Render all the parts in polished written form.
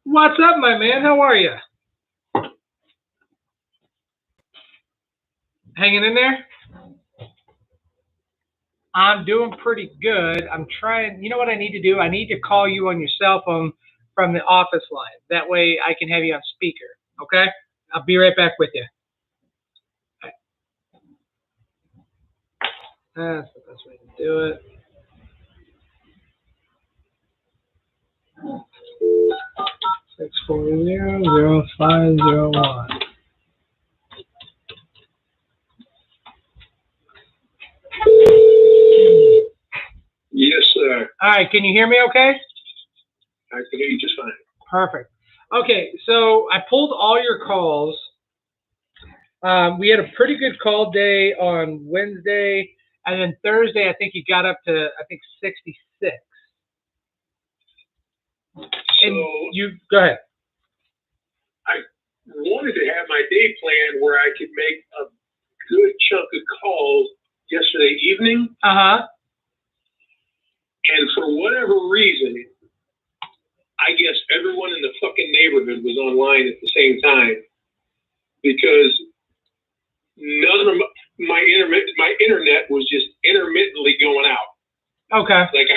What's up, my man? How are you? Hanging in there? I'm doing pretty good. I'm trying. You know what I need to do? I need to call you on your cell phone from the office line. That way I can have you on speaker. Okay? I'll be right back with you. That's the best way to do it. 640-0501. Yes, sir. All right. Can you hear me okay? I can hear you just fine. Perfect. Okay. So I pulled all your calls. We had a pretty good call day on Wednesday, and then Thursday, I think you got up to, 66. So you go ahead. I wanted to have my day planned where I could make a good chunk of calls yesterday evening. And for whatever reason, I guess everyone in the fucking neighborhood was online at the same time because none of my internet was just intermittently going out. Okay. Like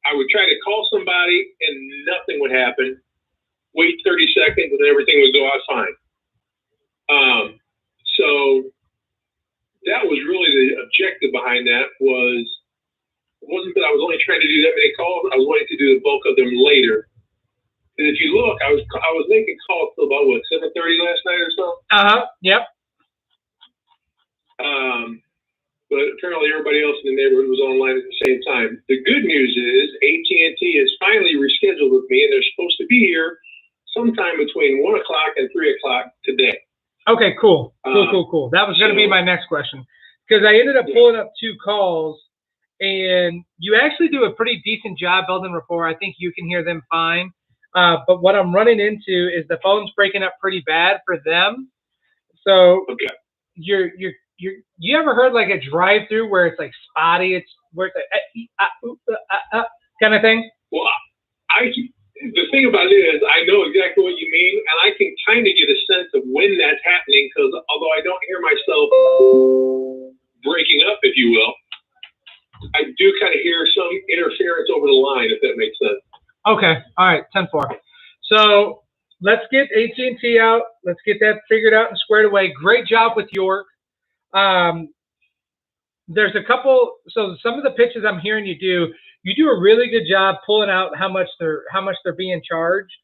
I would try to call somebody and nothing would happen. Wait 30 seconds and everything would go out fine. So that was really the objective behind that it wasn't that I was only trying to do that many calls. I was wanting to do the bulk of them later. And if you look, I was making calls till about 7:30 last night or so. Yep. But apparently everybody else in the neighborhood was online at the same time. The good news is AT&T has finally rescheduled with me, and they're supposed to be here sometime between 1 o'clock and 3 o'clock today. Okay, cool. Cool. That was going to be my next question, because I ended up pulling up 2 calls, and you actually do a pretty decent job building rapport. I think you can hear them fine. But what I'm running into is the phone's breaking up pretty bad for them. So you ever heard like a drive-through where it's like spotty? It's where it's like kind of thing. Well, the thing about it is I know exactly what you mean, and I can kind of get a sense of when that's happening because although I don't hear myself breaking up, if you will, I do kind of hear some interference over the line, if that makes sense. Okay. All right. 10-4. So let's get AT&T out. Let's get that figured out and squared away. Great job with York. There's a couple. So some of the pitches I'm hearing you do a really good job pulling out how much they're being charged.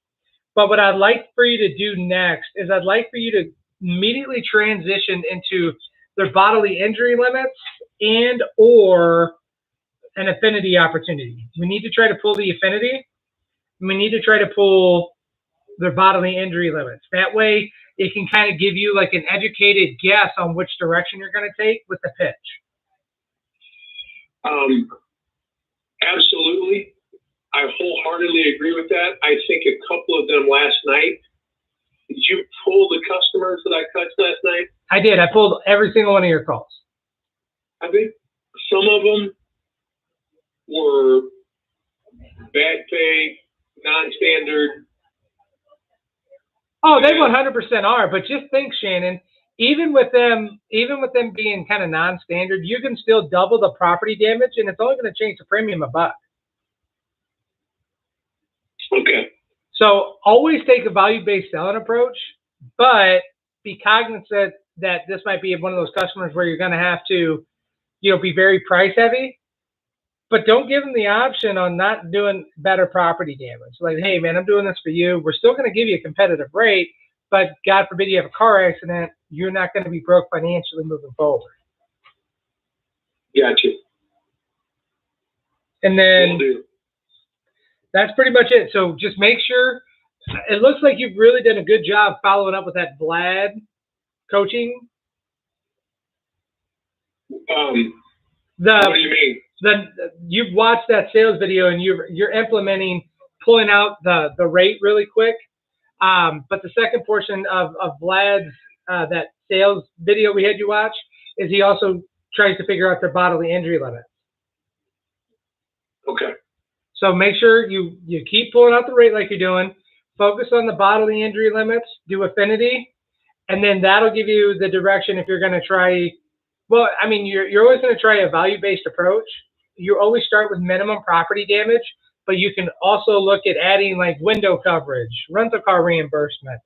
But what I'd like for you to do next is I'd like for you to immediately transition into their bodily injury limits and or an affinity opportunity. We need to try to pull the affinity. We need to try to pull their bodily injury limits. That way it can kind of give you like an educated guess on which direction you're going to take with the pitch. Absolutely. I wholeheartedly agree with that. I think a couple of them last night. Did you pull the customers that I touched last night? I did. I pulled every single one of your calls. I think some of them were bad pay, non-standard. Oh, they 100% are. But just think, Shannon, even with them being kind of non-standard, you can still double the property damage, and it's only going to change the premium $1. Okay. So always take a value-based selling approach, but be cognizant that this might be one of those customers where you're going to have to, be very price heavy. But don't give them the option on not doing better property damage. Like, hey, man, I'm doing this for you. We're still going to give you a competitive rate, but God forbid you have a car accident, you're not going to be broke financially moving forward. Gotcha. And then that's pretty much it. So just make sure. It looks like you've really done a good job following up with that Vlad coaching. What do you mean? You've watched that sales video and you're implementing pulling out the rate really quick. But the second portion of Vlad's that sales video we had you watch is he also tries to figure out their bodily injury limit. Okay. So make sure you keep pulling out the rate like you're doing. focus on the bodily injury limits, do affinity, and then that'll give you the direction if you're going to try. Well, I mean, you're always going to try a value-based approach. You always start with minimum property damage, but you can also look at adding like window coverage, rental car reimbursement,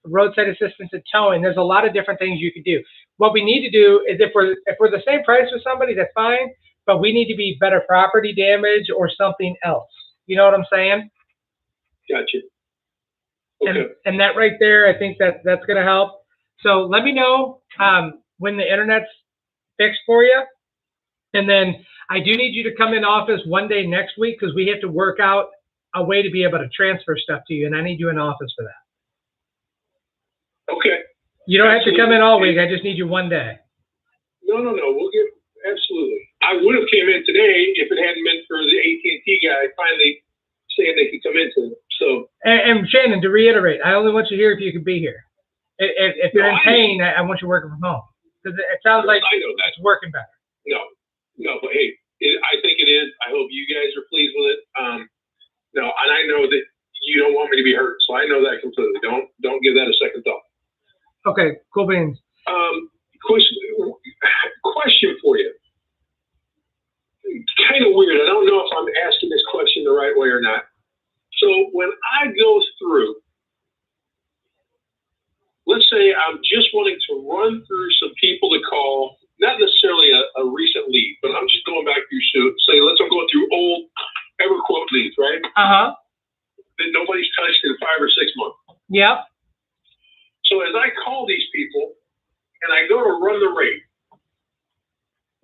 roadside assistance and towing. There's a lot of different things you can do. What we need to do is if we're the same price with somebody, that's fine, but we need to be better property damage or something else. You know what I'm saying? Gotcha. Okay. And that right there, I think that's going to help. So let me know when the internet's fixed for you. And then I do need you to come in office one day next week because we have to work out a way to be able to transfer stuff to you, and I need you in office for that. Okay. You don't have to come in all week. I just need you one day. No. We'll get absolutely. I would have came in today if it hadn't been for the AT&T guy finally saying they could come in today. So. And Shannon, to reiterate, I only want you here if you can be here. If you're in pain, I want you working from home because it sounds like I know that. It's working better. No, but hey, I think it is. I hope you guys are pleased with it. No, and I know that you don't want me to be hurt, so I know that completely. Don't give that a second thought. Okay, cool beans. Question for you. It's kind of weird. I don't know if I'm asking this question the right way or not. So when I go through, let's say I'm just wanting to run through some people to call, not necessarily a recent lead, but I'm just going back through, say, I'm going through old EverQuote leads, right? Uh-huh. That nobody's touched in 5 or 6 months. Yep. So as I call these people and I go to run the rate,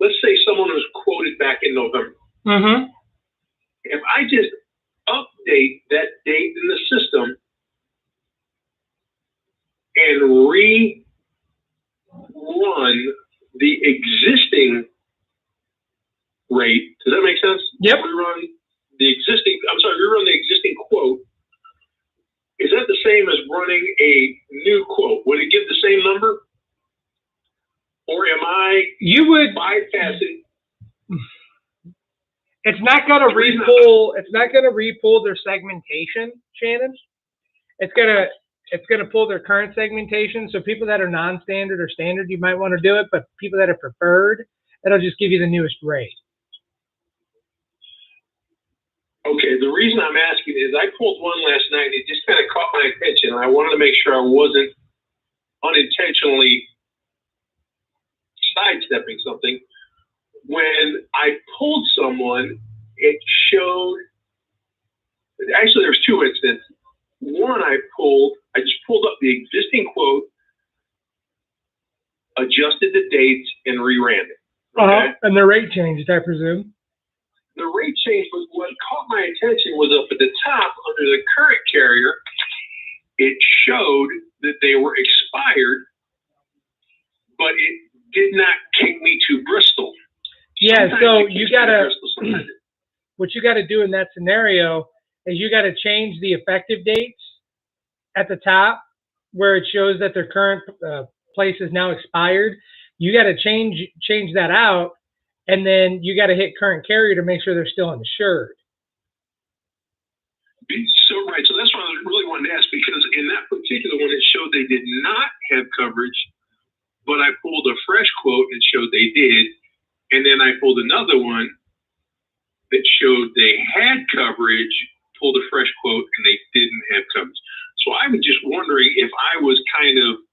let's say someone was quoted back in November. Mm-hmm. If I just update that date in the system and rerun the existing rate, does that make sense? Yep. Rerun the existing quote. Is that the same as running a new quote? Would it give the same number? Or am I bypassing? It's not going to repull. It's not going to repull their segmentation, Shannon. It's gonna pull their current segmentation. So people that are non-standard or standard, you might want to do it. But people that are preferred, it'll just give you the newest rate. Okay, the reason I'm asking is I pulled one last night. It just kind of caught my attention. I wanted to make sure I wasn't unintentionally sidestepping something. When I pulled someone, it showed. Actually, there's 2 instances. One, I just pulled up the existing quote, adjusted the dates, and reran it. Okay? And the rate changed, I presume. The rate change was what caught my attention was up at the top under the current carrier. It showed that they were expired, but it did not kick me to Bristol. Yeah, so you gotta, what you gotta do in that scenario is you gotta change the effective dates at the top where it shows that their current place is now expired. You gotta change that out. And then you got to hit current carrier to make sure they're still insured. So that's what I really wanted to ask, because in that particular one, it showed they did not have coverage, but I pulled a fresh quote and showed they did. And then I pulled another one that showed they had coverage, pulled a fresh quote, and they didn't have coverage. So I was just wondering if I was kind of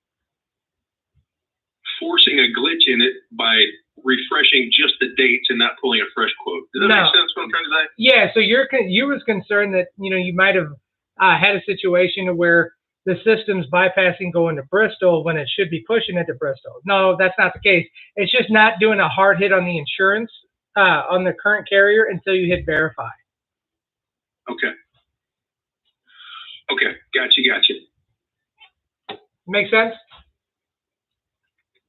forcing a glitch in it by refreshing just the dates and not pulling a fresh quote. Does that make sense what I'm trying to say? Yeah, so you was concerned that, you might have had a situation where the system's bypassing going to Bristol when it should be pushing it to Bristol. No, that's not the case. It's just not doing a hard hit on the insurance on the current carrier until you hit verify. Okay. Gotcha. Make sense?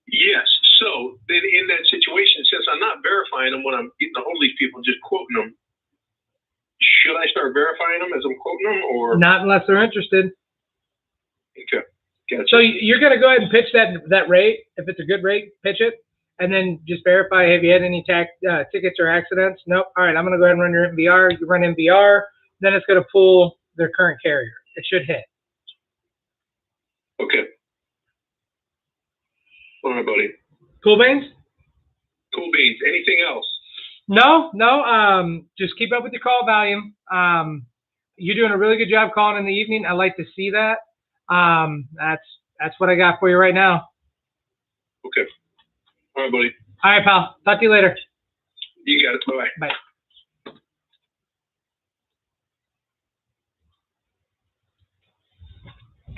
Yes. So then in that situation, since I'm not verifying them when I'm getting a hold of these people, just quoting them, should I start verifying them as I'm quoting them, or not unless they're interested? Okay. Gotcha. So you're going to go ahead and pitch that rate. If it's a good rate, pitch it, and then just verify, have you had any tickets or accidents? Nope. All right, I'm going to go ahead and run your MVR. You run MVR, then it's going to pull their current carrier. It should hit. Okay. All right, buddy. Cool beans? Cool beans. Anything else? No. Just keep up with your call volume. You're doing a really good job calling in the evening. I like to see that. That's what I got for you right now. Okay. All right, buddy. All right, pal. Talk to you later. You got it. Bye-bye. Bye.